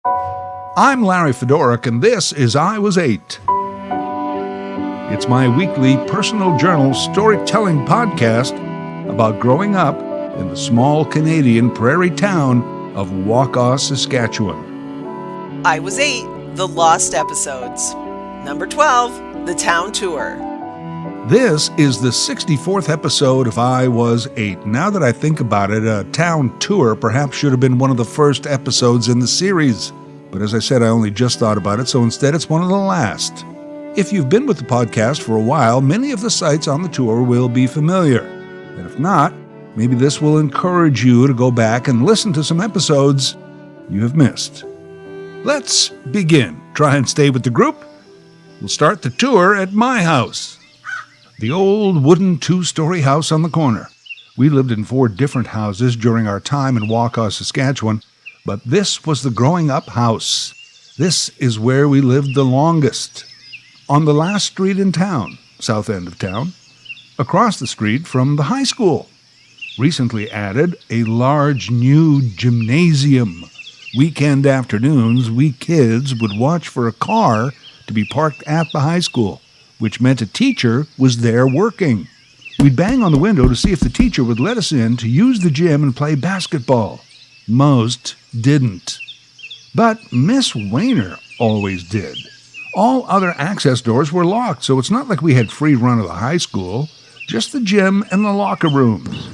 I'm Larry Fedorik, and this is I Was 8. It's my weekly personal journal storytelling podcast about growing up in the small Canadian prairie town of Wakaw, Saskatchewan. I Was 8, The Lost Episodes. Number 12, The Town Tour. This is the 64th episode of I Was 8. Now that I think about it, a town tour perhaps should have been one of the first episodes in the series. But as I said, I only just thought about it, so instead it's one of the last. If you've been with the podcast for a while, many of the sites on the tour will be familiar. And if not, maybe this will encourage you to go back and listen to some episodes you have missed. Let's begin. Try and stay with the group. We'll start the tour at my house. The old wooden two-story house on the corner. We lived in 4 different houses during our time in Wakaw, Saskatchewan, but this was the growing-up house. This is where we lived the longest. On the last street in town, south end of town, across the street from the high school. Recently added a large new gymnasium. Weekend afternoons, we kids would watch for a car to be parked at the high school, which meant a teacher was there working. We'd bang on the window to see if the teacher would let us in to use the gym and play basketball. Most didn't. But Miss Wayner always did. All other access doors were locked, so it's not like we had free run of the high school, just the gym and the locker rooms.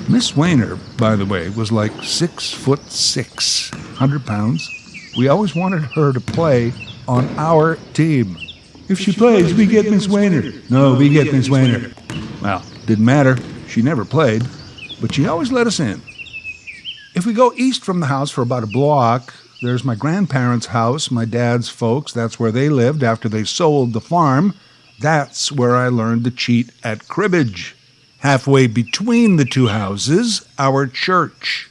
Miss Wayner, by the way, was like 6'6", 100 pounds. We always wanted her to play on our team. If she plays, we get Miss Wayner. No, we get Miss Wayner. Well, didn't matter. She never played, but she always let us in. If we go east from the house for about a block, there's my grandparents' house, my dad's folks. That's where they lived after they sold the farm. That's where I learned to cheat at cribbage. Halfway between the two houses, our church.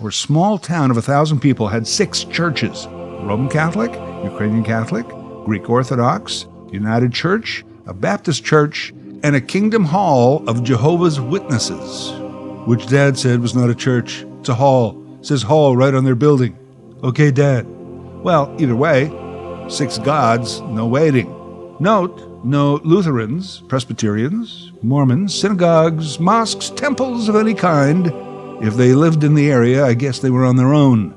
Our small town of 1,000 people had 6 churches: Roman Catholic, Ukrainian Catholic, Greek Orthodox, United Church, a Baptist church, and a Kingdom Hall of Jehovah's Witnesses, which Dad said was not a church. It's a hall. It says hall right on their building. Okay, Dad. Well, either way, 6 gods, no waiting. Note, no Lutherans, Presbyterians, Mormons, synagogues, mosques, temples of any kind. If they lived in the area, I guess they were on their own.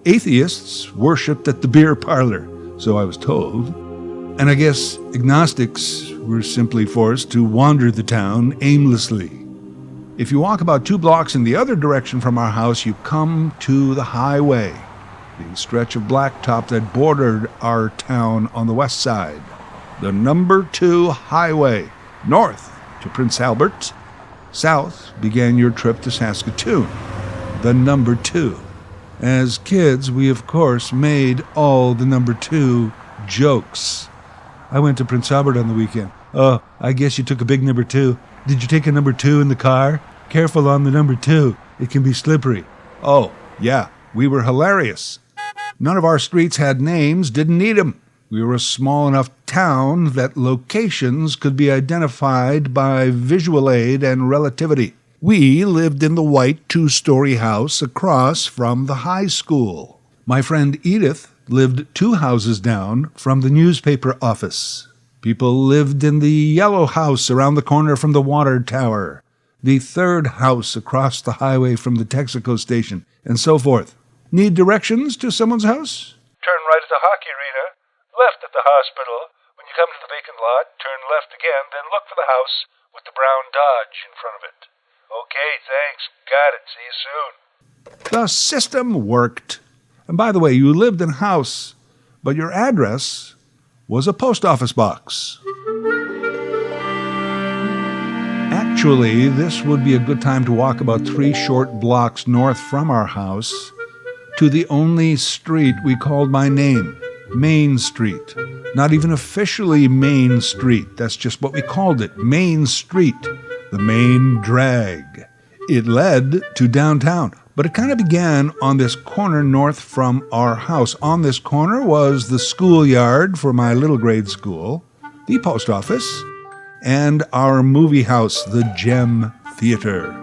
Atheists worshipped at the beer parlor, so I was told. And I guess agnostics were simply forced to wander the town aimlessly. If you walk about 2 blocks in the other direction from our house, you come to the highway, the stretch of blacktop that bordered our town on the west side. The number 2 highway, north to Prince Albert. South began your trip to Saskatoon, the number 2. As kids, we of course made all the number 2 jokes. I went to Prince Albert on the weekend. Oh, I guess you took a big number 2. Did you take a number 2 in the car? Careful on the number 2. It can be slippery. Oh, yeah, we were hilarious. None of our streets had names, didn't need them. We were a small enough town that locations could be identified by visual aid and relativity. We lived in the white 2-story house across from the high school. My friend Edith lived 2 houses down from the newspaper office. People lived in the yellow house around the corner from the water tower, the 3rd house across the highway from the Texaco station, and so forth. Need directions to someone's house? Turn right at the hockey arena, left at the hospital. When you come to the vacant lot, turn left again, then look for the house with the brown Dodge in front of it. Okay, thanks. Got it. See you soon. The system worked. And by the way, you lived in a house, but your address was a post office box. Actually, this would be a good time to walk about 3 short blocks north from our house to the only street we called by name, Main Street. Not even officially Main Street. That's just what we called it, Main Street, the main drag. It led to downtown, but it kind of began on this corner north from our house. On this corner was the schoolyard for my little grade school, the post office, and our movie house, the Gem Theater.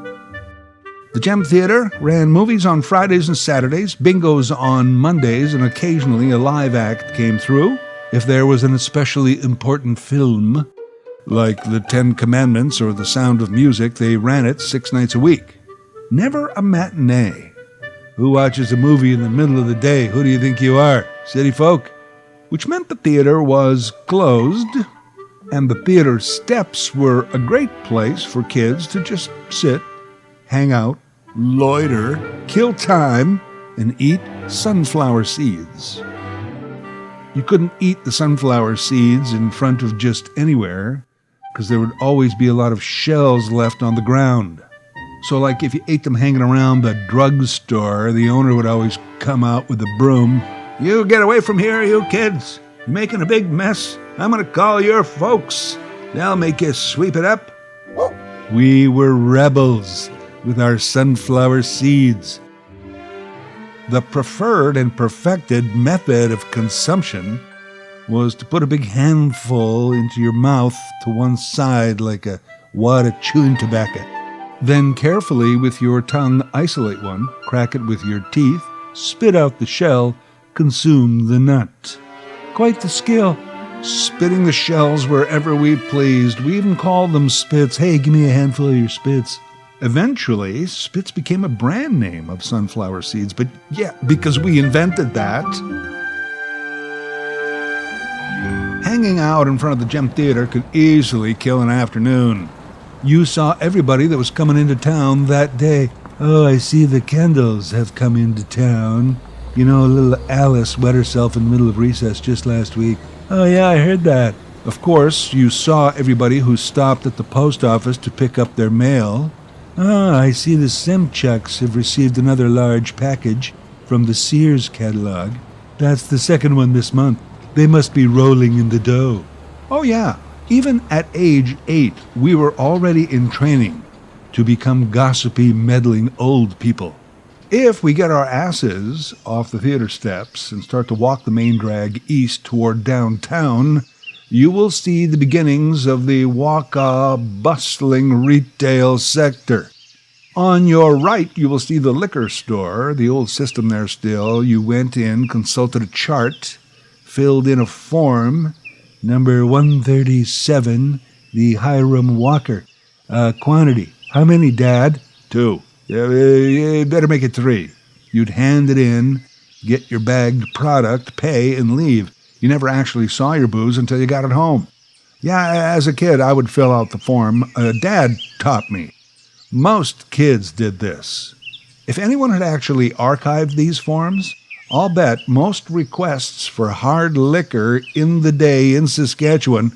The Gem Theater ran movies on Fridays and Saturdays, bingos on Mondays, and occasionally a live act came through. If there was an especially important film, like The 10 Commandments or The Sound of Music, they ran it 6 nights a week. Never a matinee. Who watches a movie in the middle of the day? Who do you think you are? City folk? Which meant the theater was closed, and the theater steps were a great place for kids to just sit, hang out, loiter, kill time, and eat sunflower seeds. You couldn't eat the sunflower seeds in front of just anywhere, because there would always be a lot of shells left on the ground. So like if you ate them hanging around the drugstore, the owner would always come out with a broom. "You get away from here, you kids. You're making a big mess. I'm going to call your folks. They'll make you sweep it up." We were rebels with our sunflower seeds. The preferred and perfected method of consumption was to put a big handful into your mouth to one side like a wad of chewing tobacco. Then carefully with your tongue isolate one, crack it with your teeth, spit out the shell, consume the nut. Quite the skill. Spitting the shells wherever we pleased. We even called them spits. "Hey, give me a handful of your spits." Eventually, Spitz became a brand name of sunflower seeds, but yeah, because we invented that. Hanging out in front of the Gem Theater could easily kill an afternoon. You saw everybody that was coming into town that day. "Oh, I see the Kendalls have come into town. You know, little Alice wet herself in the middle of recess just last week." "Oh yeah, I heard that." Of course, you saw everybody who stopped at the post office to pick up their mail. "Ah, I see the Simchucks have received another large package from the Sears catalog. That's the second one this month. They must be rolling in the dough." Oh yeah, even at age 8, we were already in training to become gossipy, meddling old people. If we get our asses off the theater steps and start to walk the main drag east toward downtown, you will see the beginnings of the Wakaw bustling retail sector. On your right, you will see the liquor store, the old system there still. You went in, consulted a chart, filled in a form, number 137, the Hiram Walker. Quantity. How many, Dad? 2. You better make it 3. You'd hand it in, get your bagged product, pay, and leave. You never actually saw your booze until you got it home. Yeah, as a kid, I would fill out the form. Dad taught me. Most kids did this. If anyone had actually archived these forms, I'll bet most requests for hard liquor in the day in Saskatchewan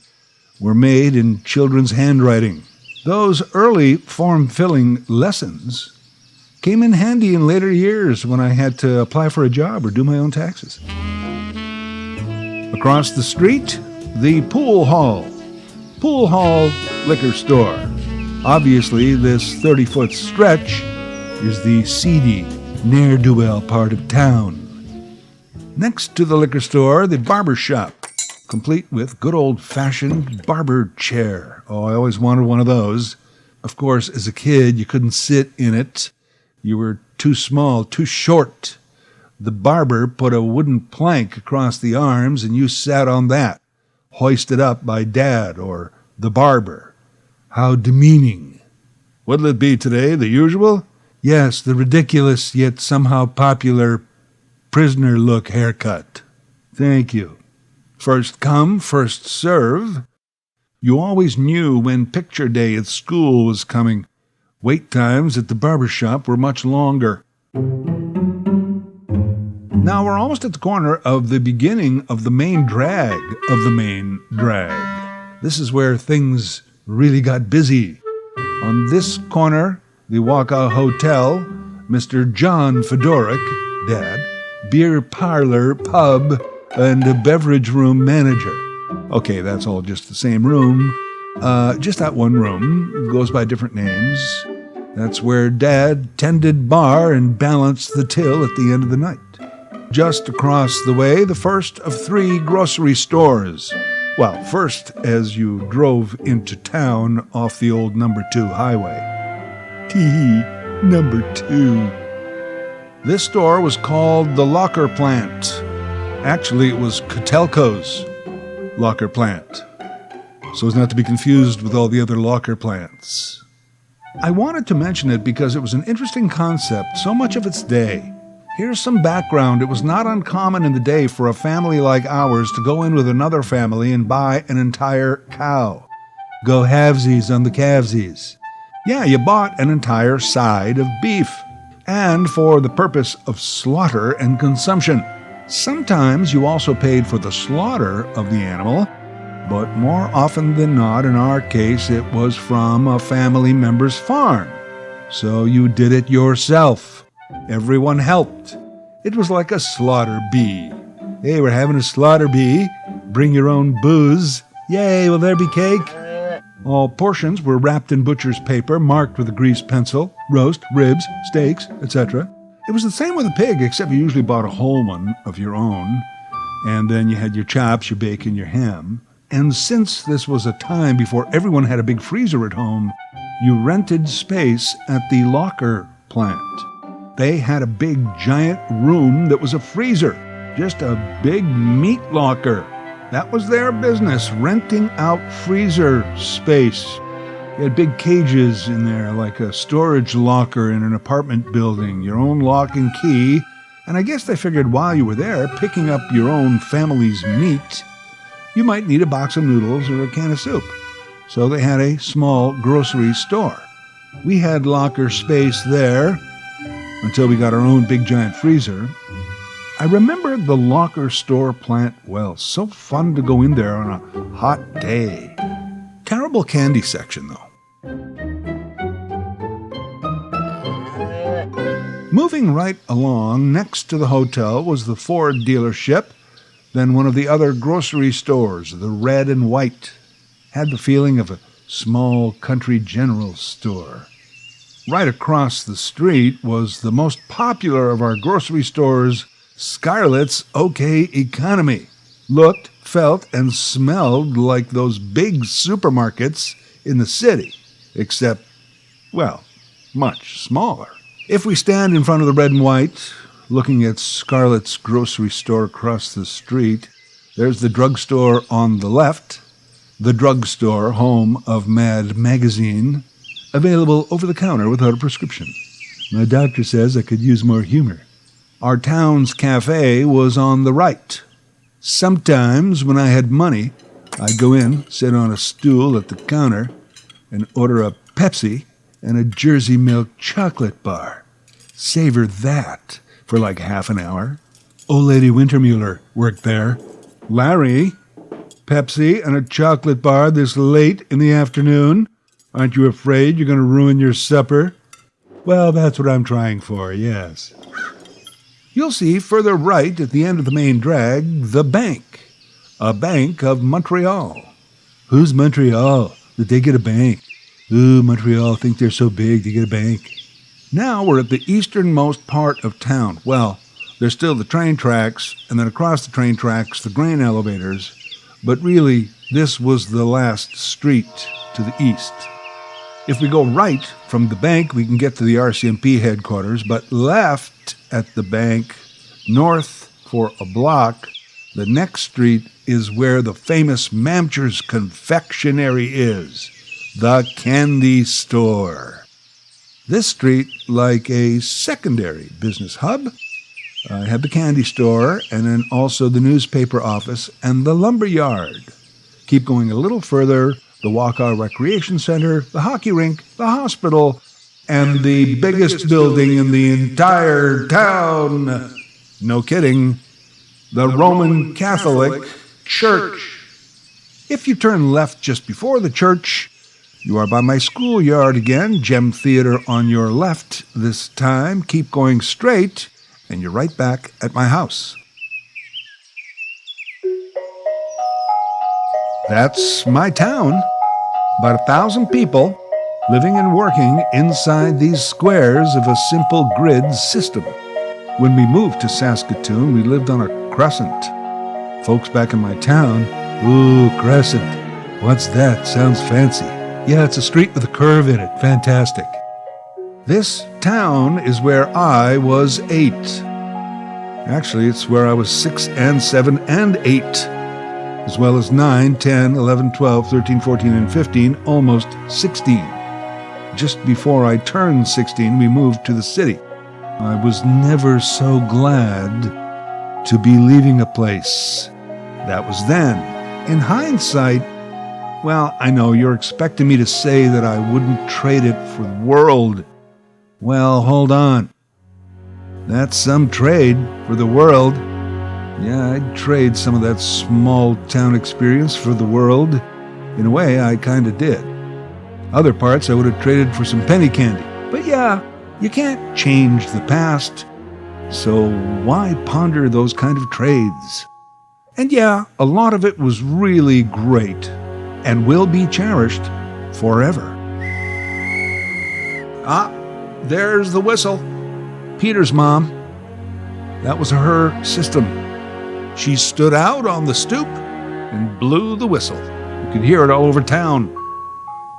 were made in children's handwriting. Those early form-filling lessons came in handy in later years when I had to apply for a job or do my own taxes. Across the street, the Pool Hall. Pool Hall Liquor Store. Obviously, this 30-foot stretch is the seedy, ne'er-do-well part of town. Next to the liquor store, the barber shop, complete with good old-fashioned barber chair. Oh, I always wanted one of those. Of course, as a kid, you couldn't sit in it. You were too small, too short. The barber put a wooden plank across the arms, and you sat on that, hoisted up by Dad or the barber. How demeaning. What'll it be today, the usual? Yes, the ridiculous yet somehow popular prisoner look haircut. Thank you. First come, first serve. You always knew when picture day at school was coming. Wait times at the barber shop were much longer. Now we're almost at the corner of the beginning of the main drag of the main drag. This is where things really got busy. On this corner, the Wakaw Hotel, Mr. John Fedoric, Dad, beer parlor, pub, and a beverage room manager. Okay, that's all just the same room. Just that one room, goes by different names. That's where Dad tended bar and balanced the till at the end of the night. Just across the way, the first of 3 grocery stores. Well, first as you drove into town off the old number 2 highway. Tee-hee. Number 2. This store was called the Locker Plant. Actually, it was Kotelko's Locker Plant, so as not to be confused with all the other locker plants. I wanted to mention it because it was an interesting concept so much of its day. Here's some background. It was not uncommon in the day for a family like ours to go in with another family and buy an entire cow. Go halvesies on the calvesies. Yeah, you bought an entire side of beef, and for the purpose of slaughter and consumption. Sometimes you also paid for the slaughter of the animal, but more often than not, in our case, it was from a family member's farm. So you did it yourself. Everyone helped. It was like a slaughter bee. Hey, we're having a slaughter bee. Bring your own booze. Yay, will there be cake? All portions were wrapped in butcher's paper, marked with a greased pencil, roast, ribs, steaks, etc. It was the same with a pig, except you usually bought a whole one of your own, and then you had your chops, your bacon, your ham. And since this was a time before everyone had a big freezer at home, you rented space at the Locker Plant. They had a big, giant room that was a freezer, just a big meat locker. That was their business, renting out freezer space. You had big cages in there, like a storage locker in an apartment building, your own lock and key, and I guess they figured while you were there picking up your own family's meat, you might need a box of noodles or a can of soup. So they had a small grocery store. We had locker space there until we got our own big giant freezer. I remember the Locker store plant well. So fun to go in there on a hot day. Terrible candy section, though. Moving right along, next to the hotel was the Ford dealership, then one of the other grocery stores, the Red and White. Had the feeling of a small country general store. Right across the street was the most popular of our grocery stores, Scarlett's OK Economy. Looked, felt, and smelled like those big supermarkets in the city, except, well, much smaller. If we stand in front of the Red and White, looking at Scarlett's grocery store across the street, there's the drugstore on the left, the drugstore, home of Mad Magazine, available over the counter without a prescription. My doctor says I could use more humor. Our town's cafe was on the right. Sometimes, when I had money, I'd go in, sit on a stool at the counter, and order a Pepsi and a Jersey milk chocolate bar. Savor that for like half an hour. Old Lady Wintermuller worked there. Larry, Pepsi and a chocolate bar this late in the afternoon? Aren't you afraid you're going to ruin your supper? Well, that's what I'm trying for, yes. You'll see further right at the end of the main drag, the bank. A Bank of Montreal. Who's Montreal? Did they get a bank? Ooh, Montreal think they're so big to get a bank. Now we're at the easternmost part of town. Well, there's still the train tracks, and then across the train tracks, the grain elevators. But really, this was the last street to the east. If we go right from the bank, we can get to the RCMP headquarters, but left at the bank, north for a block, the next street is where the famous Mamcher's Confectionery is, the candy store. This street, like a secondary business hub, had the candy store and then also the newspaper office and the lumber yard. Keep going a little further, the Wakaw Recreation Center, the hockey rink, the hospital, and the biggest building in the entire town. No kidding, the Roman Catholic Church. If you turn left just before the church, you are by my schoolyard again, Gem Theater on your left this time. Keep going straight, and you're right back at my house. That's my town. About 1,000 people living and working inside these squares of a simple grid system. When we moved to Saskatoon, we lived on a crescent. Folks back in my town, ooh, crescent. What's that? Sounds fancy. Yeah, it's a street with a curve in it. Fantastic. This town is where I was 8. Actually, it's where I was 6 and 7 and 8, as well as 9, 10, 11, 12, 13, 14, and 15, almost 16. Just before I turned 16, we moved to the city. I was never so glad to be leaving a place. That was then. In hindsight, well, I know you're expecting me to say that I wouldn't trade it for the world. Well, hold on. That's some trade for the world. Yeah, I'd trade some of that small town experience for the world. In a way, I kinda did. Other parts I would have traded for some penny candy. But yeah, you can't change the past. So why ponder those kind of trades? And yeah, a lot of it was really great and will be cherished forever. Ah, there's the whistle. Peter's mom. That was her system. She stood out on the stoop and blew the whistle. You could hear it all over town.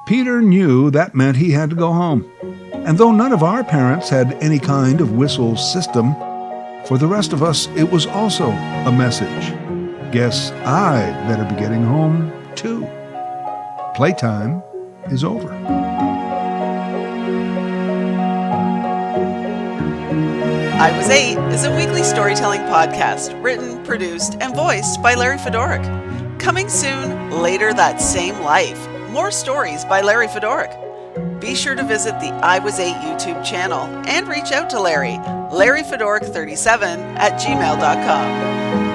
Peter knew that meant he had to go home. And though none of our parents had any kind of whistle system, for the rest of us it was also a message. Guess I better be getting home too. Playtime is over. I Was 8 is a weekly storytelling podcast written, produced, and voiced by Larry Fedoruk. Coming soon, later that same life. More stories by Larry Fedoruk. Be sure to visit the I Was 8 YouTube channel and reach out to Larry, LarryFedoruk37 @gmail.com.